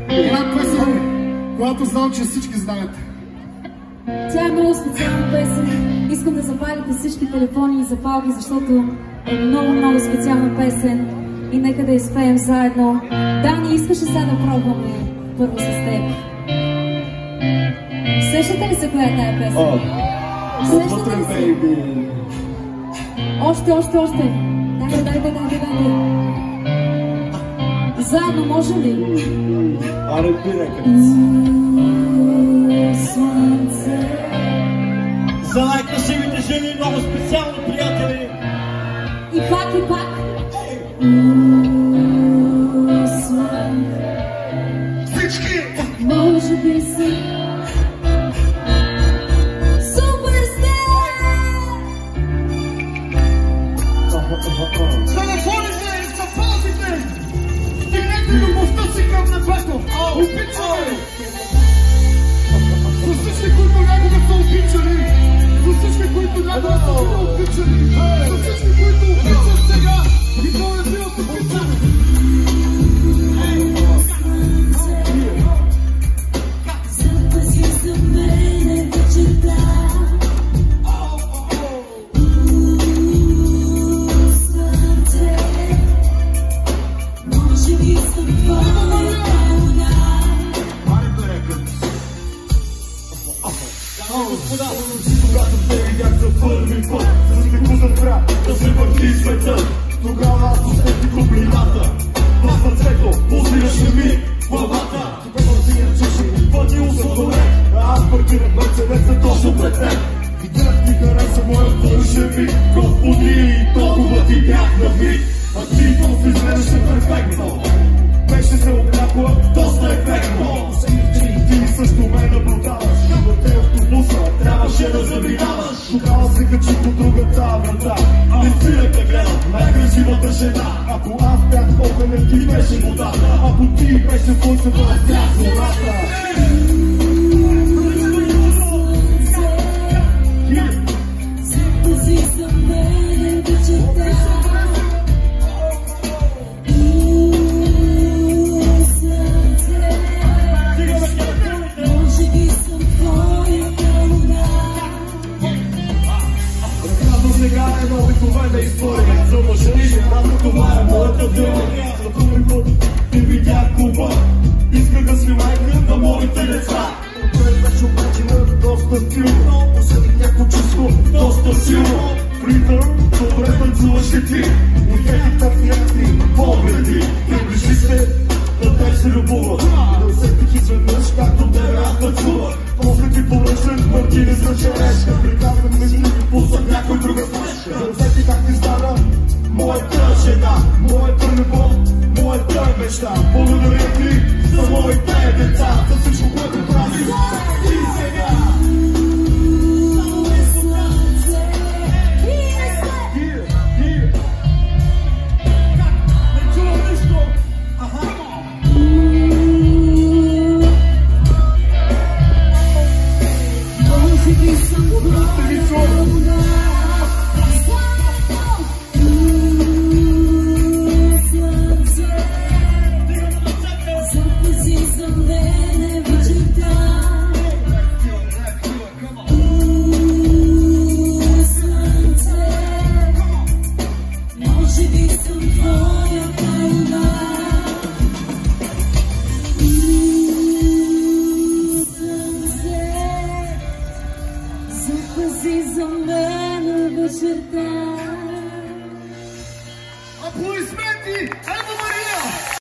Една песен, която знам, че всички знаете. Тя е много специална песен. Искам да запалите всички телефони и запалки, защото е много специална песен. И нека да изпеем заедно. Дани, искаш ли сега да пробваме първо с теб? Сещате ли се коя е тая песен? Сещате ли се? Още. Дай. Заедно може ли? Аре, пирекът. За най-красивите жени, много специални приятели. И пак. Всички! Може би си Телефоните, запазите! Стигнете любовта си към небето! Обичаме! За всички, които някога са обичали! За всички, които някога са били обичали! За всички, които обичат сега! И то е бил обичан! Запази за мене вечерта. Когато те видях за първи път, с какво забра да се върти света. Тогава аз усетих топлината в сърцето, пулсираше ми главата. Тогава си речеше, пътил съм добре, а аз паркирам Мерцедеса точно пред теб. Видях ти хареса моят вършеви, Господи, толкова ти бях на вид. А ти то се изгледаше перфектно, беше се облякла доста ефектно. Ти също ме наблюдаваш, но те автобуса трябваше да заминаваш. Тогава се качих от другата врата и спирах да гледам най-красивата жена. Ако аз бях огънен, ти беше вода, ако ти беше слънцето, аз бях зората. Запази за мене вечерта. Сега е много обикновена история за мъжа и жената, това е моята теория. За първи път ти видях клуба, исках да си майка на моите деца. Отпред вече обаче на доста стилно, усетих някакво чувство доста силно. Притъм, добре танцуваше ти, усетих такива погледи. Приближи се, да те се любува, да усетих изведнъж както тебе аз танцувах. После ти поръчен Мартинес на черешка, приказвам мисли и пуснах някой друга смешка. Да усети как ти стана моята жена, моята любов, моята мечта. Благодаря ти за моите деца, за всичко, което прави ти сега. Не чувам нищо. Аплодисменти! Ево